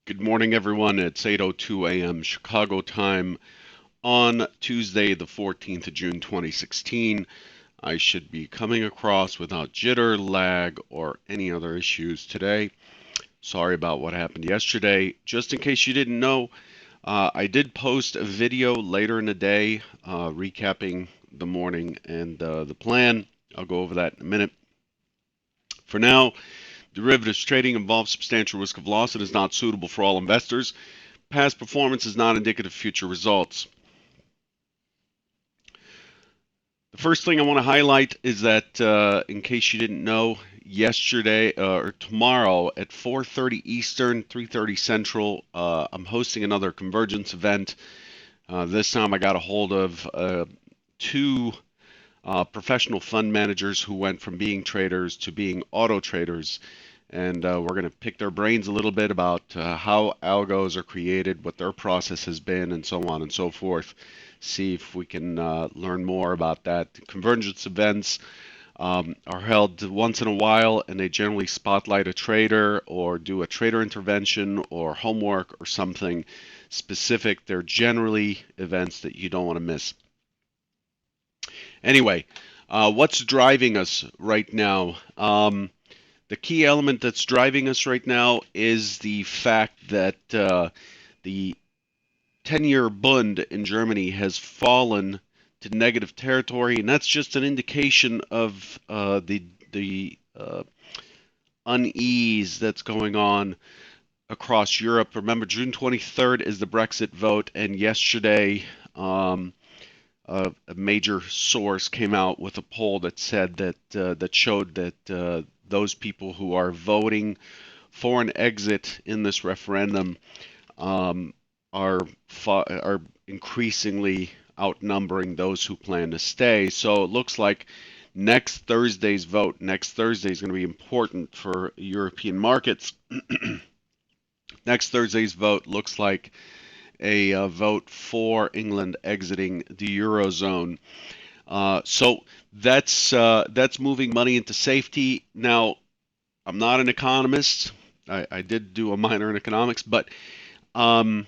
Good morning, everyone. It's 8:02 a.m. Chicago time on Tuesday, the 14th of June, 2016. I should be coming across without jitter, lag, or any other issues today. Sorry about what happened yesterday. Just in case you didn't know, I did post a video later in the day recapping the morning and the plan. I'll go over that in a minute. For now, derivatives trading involves substantial risk of loss and is not suitable for all investors. Past performance is not indicative of future results. The first thing I want to highlight is that, in case you didn't know, yesterday or tomorrow at 4:30 Eastern, 3:30 Central, I'm hosting another convergence event. This time I got a hold of two professional fund managers who went from being traders to being auto traders. And we're going to pick their brains a little bit about how algos are created, what their process has been, and so on and so forth. See if we can learn more about that. Convergence events are held once in a while, and they generally spotlight a trader or do a trader intervention or homework or something specific. They're generally events that you don't want to miss. Anyway, what's driving us right now? The key element that's driving us right now is the fact that the 10-year Bund in Germany has fallen to negative territory, and that's just an indication of the unease that's going on across Europe. Remember, June 23rd is the Brexit vote, and yesterday a major source came out with a poll that said that showed that those people who are voting for an exit in this referendum um, are increasingly outnumbering those who plan to stay. So it looks like next Thursday is going to be important for European markets. Next Thursday's vote looks like a vote for England exiting the Eurozone. So that's moving money into safety. Now, I'm not an economist. I did do a minor in economics, but um,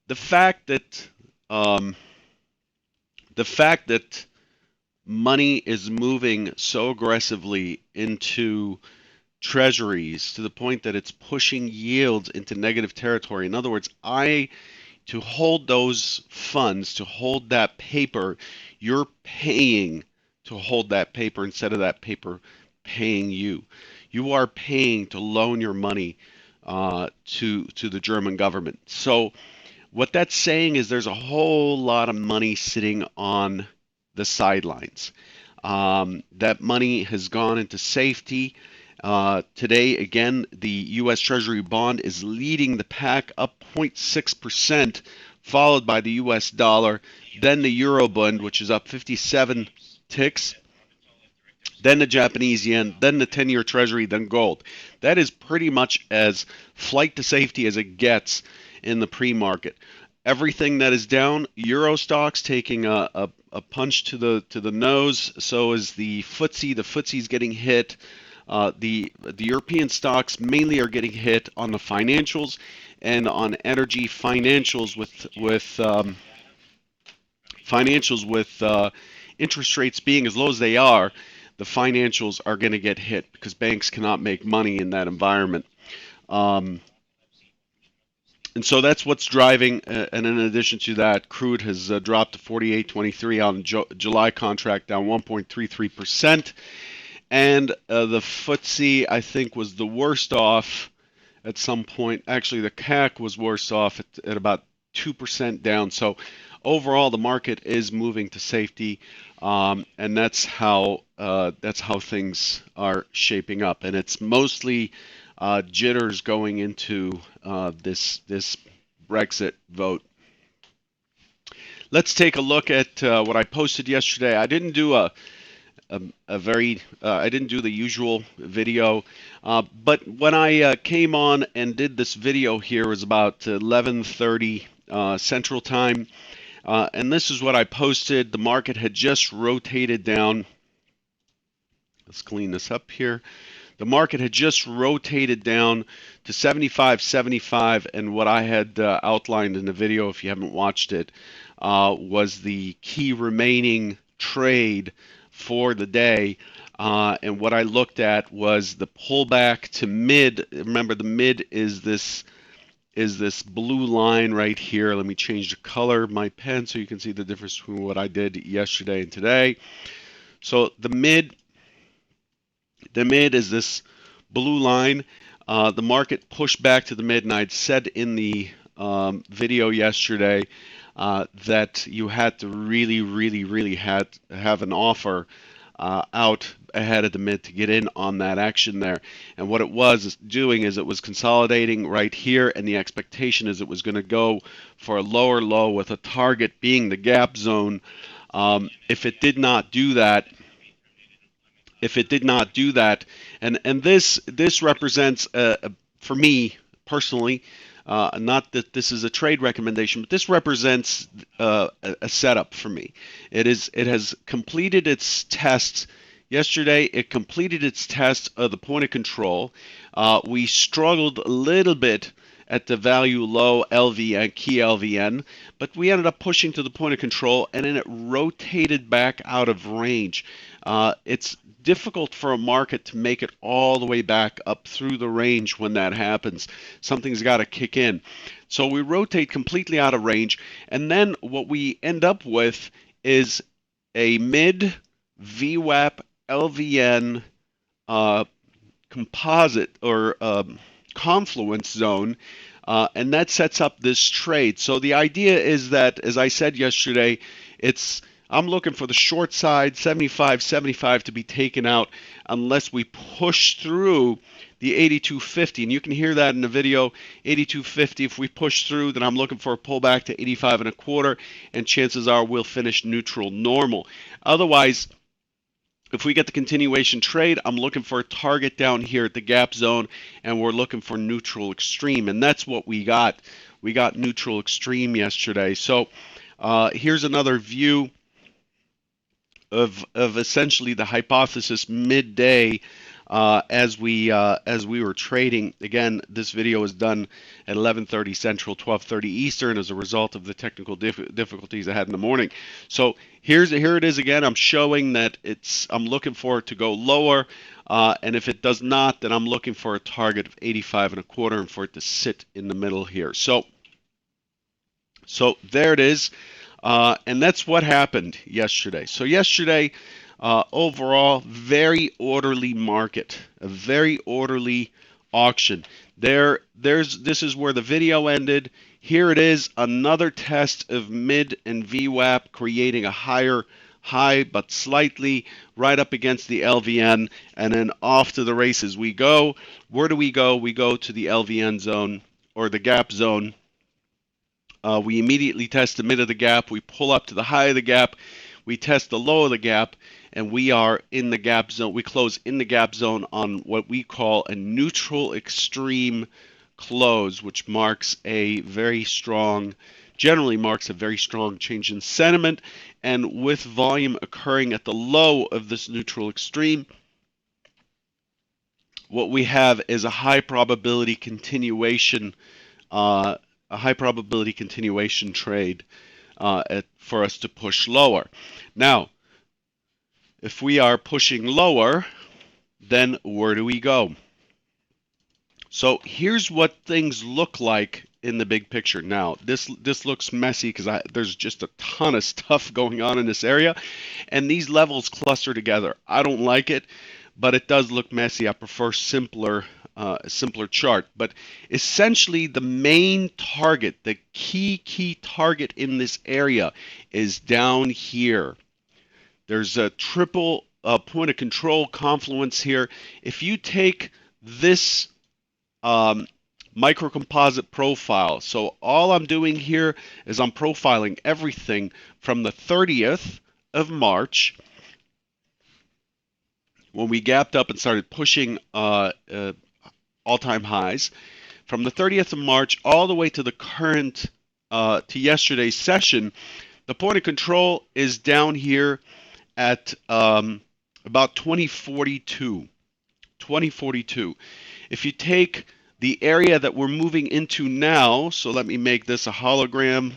the fact that um, the fact that money is moving so aggressively into treasuries to the point that it's pushing yields into negative territory. In other words, to hold those funds, to hold that paper, you're paying to hold that paper instead of that paper paying you. You are paying to loan your money to the German government. So what that's saying is there's a whole lot of money sitting on the sidelines. That money has gone into safety. Today, again, the U.S. Treasury bond is leading the pack up 0.6%, followed by the U.S. dollar, then the Euro bond, which is up 57 ticks, then the Japanese yen, then the 10-year Treasury, then gold. That is pretty much as flight to safety as it gets in the pre-market. Everything that is down, Euro stocks taking a punch to the nose. So is the FTSE. The FTSE is getting hit. The European stocks mainly are getting hit on the financials and on energy financials with interest rates being as low as they are. The financials are going to get hit because banks cannot make money in that environment. Um, and so that's what's driving. And in addition to that, crude has dropped to 48.23 on July contract, down 1.33%. And the FTSE, I think, was the worst off at some point. Actually, the CAC was worse off at about 2% down. So overall, the market is moving to safety, and that's how things are shaping up. And it's mostly jitters going into this Brexit vote. Let's take a look at what I posted yesterday. I didn't do I didn't do the usual video, but when I came on and did this video here, it was about 11:30 Central Time, and this is what I posted. The market had just rotated down. Let's clean this up here. The market had just rotated down to 75.75, and what I had outlined in the video, if you haven't watched it, was the key remaining trade for the day. And what I looked at was the pullback to mid. Remember, the mid is this blue line right here. Let me change the color of my pen so you can see the difference between what I did yesterday and today. So the mid is this blue line. The market pushed back to the mid, and I'd said in the video yesterday that you had to really, really, really have an offer out ahead of the mid to get in on that action there. And what it was doing is it was consolidating right here, and the expectation is it was going to go for a lower low with a target being the gap zone. If it did not do that, and this represents for me personally, not that this is a trade recommendation, but this represents a setup for me. It has completed its test yesterday. It completed its test of the point of control. We struggled a little bit at the value low LVN, key LVN, but we ended up pushing to the point of control, and then it rotated back out of range. It's difficult for a market to make it all the way back up through the range when that happens. Something's got to kick in. So we rotate completely out of range, and then what we end up with is a mid VWAP LVN composite or confluence zone, and that sets up this trade. So the idea is that, as I said yesterday, I'm looking for the short side 75.75 to be taken out unless we push through the 82.50, and you can hear that in the video. 82.50. If we push through, then I'm looking for a pullback to 85.25, and chances are we'll finish neutral normal. Otherwise, if we get the continuation trade, I'm looking for a target down here at the gap zone, and we're looking for neutral extreme, and that's what we got. We got neutral extreme yesterday. So here's another view of essentially the hypothesis midday as we were trading. Again, this video was done at 11:30 Central, 12:30 Eastern, as a result of the technical difficulties I had in the morning. So here it is again. I'm showing that I'm looking for it to go lower, and if it does not, then I'm looking for a target of 85.25 and for it to sit in the middle here. So there it is. And that's what happened yesterday. So yesterday, overall, very orderly market, a very orderly auction. This is where the video ended. Here it is, another test of mid and VWAP, creating a higher high, but slightly right up against the LVN, and then off to the races we go. Where do we go? We go to the LVN zone, or the gap zone. We immediately test the mid of the gap. We pull up to the high of the gap. We test the low of the gap, and we are in the gap zone. We close in the gap zone on what we call a neutral extreme close, which generally marks a very strong change in sentiment. And with volume occurring at the low of this neutral extreme, what we have is a high probability continuation trade for us to push lower. Now, if we are pushing lower, then where do we go? So here's what things look like in the big picture. Now, this looks messy because there's just a ton of stuff going on in this area, and these levels cluster together. I don't like it, but it does look messy. I prefer a simpler chart. But essentially, the main target, the key target in this area is down here. There's a triple point of control confluence here. If you take this microcomposite profile, so all I'm doing here is I'm profiling everything from the 30th of March, when we gapped up and started pushing all-time highs, from the 30th of March all the way to the current, to yesterday's session. The point of control is down here at about 2042. If you take The area that we're moving into now, so let me make this a hologram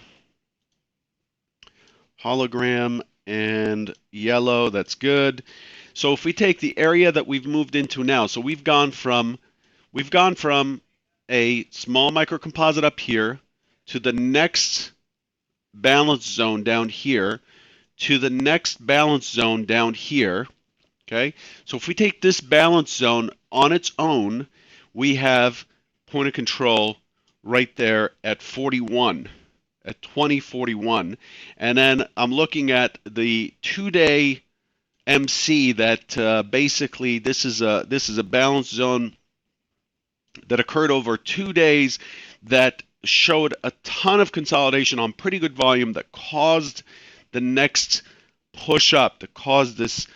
and yellow, that's good. So if we take the area that we've moved into now, so we've gone from a small microcomposite up here to the next balance zone down here to the next balance zone down here. Okay, so if we take this balance zone on its own, we have point of control right there at 41, at 2041. And then I'm looking at the 2-day MC that basically this is a balance zone that occurred over 2 days that showed a ton of consolidation on pretty good volume that caused the next push up, that caused this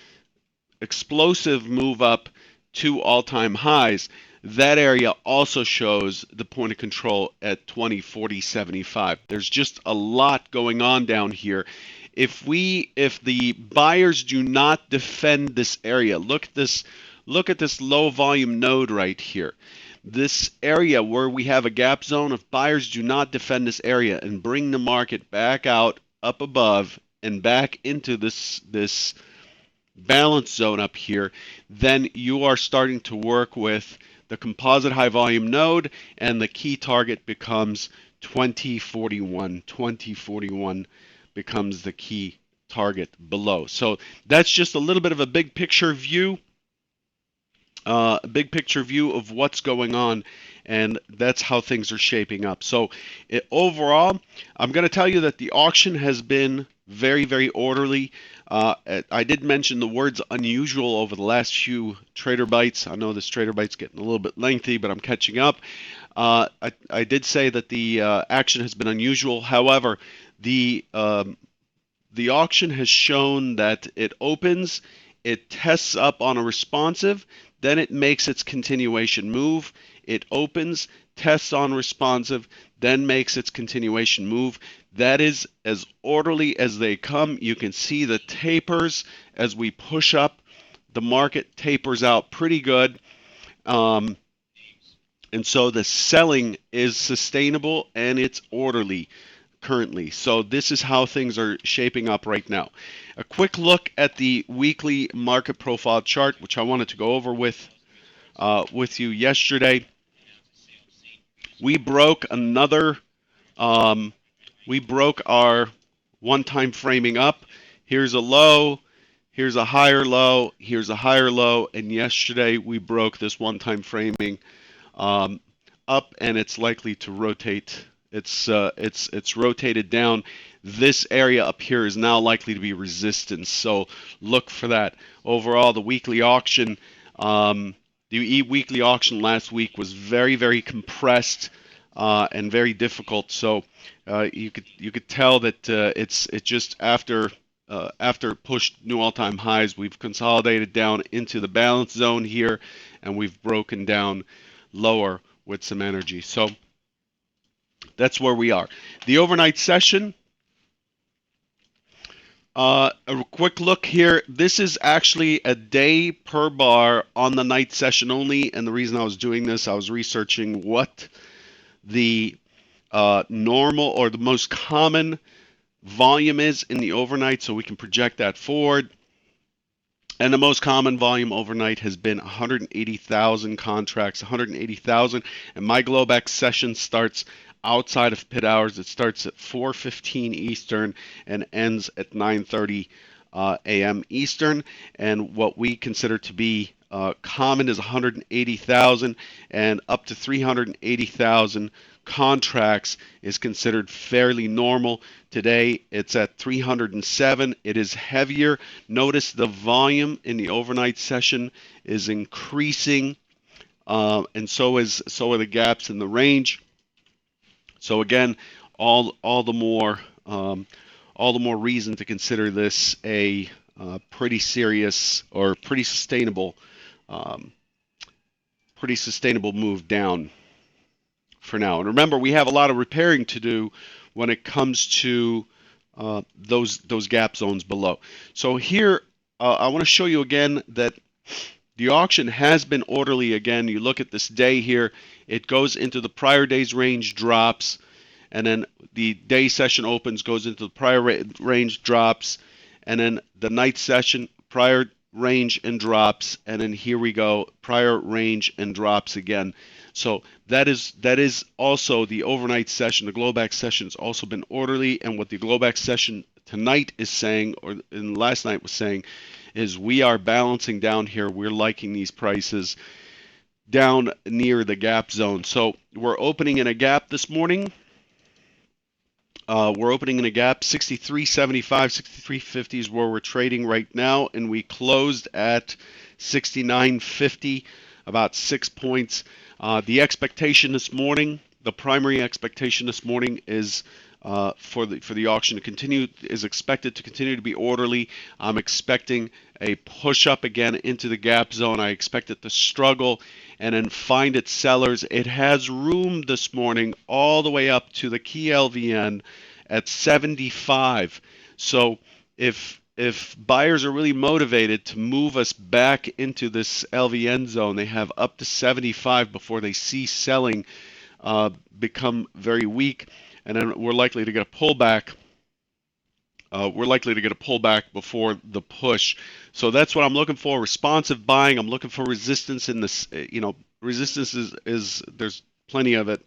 explosive move up to all-time highs. That area also shows the point of control at 20, 40, 75. There's just a lot going on down here. If the buyers do not defend this area, look at this low volume node right here. This area where we have a gap zone, if buyers do not defend this area and bring the market back out up above and back into this balance zone up here, then you are starting to work with the composite high volume node, and the key target becomes 2041. 2041 becomes the key target below. So that's just a little bit of a big picture view. A big picture view of what's going on, and that's how things are shaping up. So overall, I'm going to tell you that the auction has been very, very orderly. I did mention the words unusual over the last few Trader Bites. I know this Trader Bite's getting a little bit lengthy, but I'm catching up. I did say that the action has been unusual. However, the auction has shown that it opens, it tests up on a responsive, then it makes its continuation move. It opens, tests on responsive, then makes its continuation move. That is as orderly as they come. You can see the tapers as we push up. The market tapers out pretty good. And so the selling is sustainable and it's orderly currently. So this is how things are shaping up right now. A quick look at the weekly market profile chart, which I wanted to go over with you yesterday. We broke our one-time framing up. Here's a low, here's a higher low, here's a higher low, and yesterday we broke this one-time framing up, and it's likely to rotate. It's rotated down. This area up here is now likely to be resistance, so look for that. Overall, the weekly auction, weekly auction last week was very, very compressed and very difficult. So you could tell that it's just after it pushed new all-time highs, we've consolidated down into the balance zone here, and we've broken down lower with some energy. So that's where we are. The overnight session, a quick look here. This is actually a day per bar on the night session only, and the reason I was doing this, I was researching what the normal or the most common volume is in the overnight, so we can project that forward. And the most common volume overnight has been 180,000 contracts, 180,000. And my Globex session starts outside of pit hours. It starts at 4:15 Eastern and ends at 9:30 a.m. Eastern. And what we consider to be common is 180,000, and up to 380,000 contracts is considered fairly normal. Today it's at 307. It is heavier. Notice the volume in the overnight session is increasing, and so are the gaps in the range. So again, all the more reason to consider this a pretty serious or pretty sustainable move down for now. And remember, we have a lot of repairing to do when it comes to those gap zones below. So here, I want to show you again that The auction has been orderly again. You look at this day here, it goes into the prior day's range, drops, and then the day session opens, goes into the prior range, drops, and then the night session, prior range and drops, and then here we go, prior range and drops again. So that is also the overnight session. The Globex session has also been orderly, and what the Globex session tonight is saying, or in last night was saying, is we are balancing down here. We're liking these prices down near the gap zone. So we're opening in a gap this morning. We're opening in a gap, 63.75, 63.50 is where we're trading right now, and we closed at 69.50, about 6 points. The expectation this morning, the primary expectation this morning is for the auction to continue, is expected to continue to be orderly. I'm expecting a push up again into the gap zone. I expect it to struggle and then find its sellers. It has room this morning all the way up to the key LVN at 75. So if buyers are really motivated to move us back into this LVN zone, they have up to 75 before they see selling become very weak, and then we're likely to get a pullback. Before the push. So that's what I'm looking for. Responsive buying. I'm looking for resistance in this. Resistance is there's plenty of it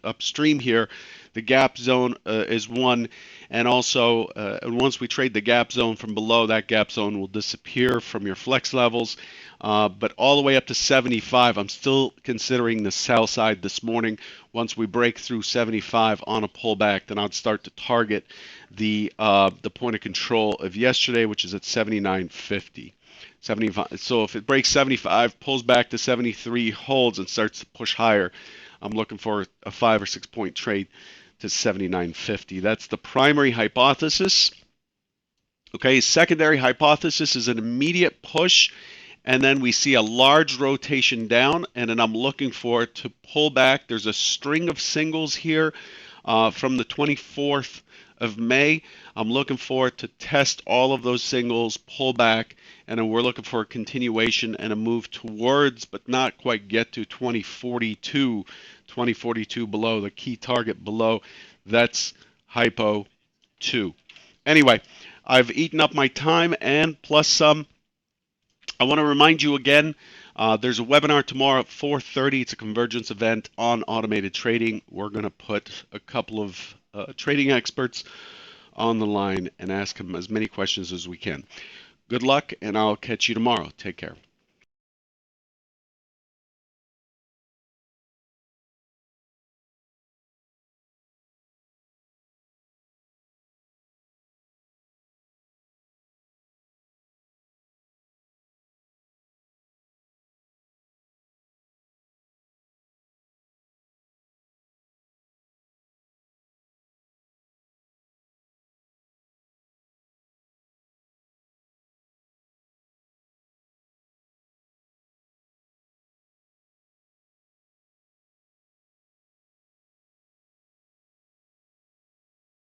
upstream here. The gap zone is one, and also once we trade the gap zone from below, that gap zone will disappear from your flex levels. But all the way up to 75, I'm still considering the sell side this morning. Once we break through 75 on a pullback, then I'd start to target the point of control of yesterday, which is at 79.50. 75. So if it breaks 75, pulls back to 73, holds, and starts to push higher, I'm looking for a 5 or 6 point trade to 79.50. That's the primary hypothesis. Okay, secondary hypothesis is an immediate push, and then we see a large rotation down, and then I'm looking for it to pull back. There's a string of singles here from the 24th of May. I'm looking for it to test all of those singles, pull back, and then we're looking for a continuation and a move towards, but not quite get to 2042 below, the key target below. That's hypo 2. Anyway, I've eaten up my time and plus some. I want to remind you again, there's a webinar tomorrow at 4:30. It's a convergence event on automated trading. We're going to put a couple of trading experts on the line and ask them as many questions as we can. Good luck, and I'll catch you tomorrow. Take care.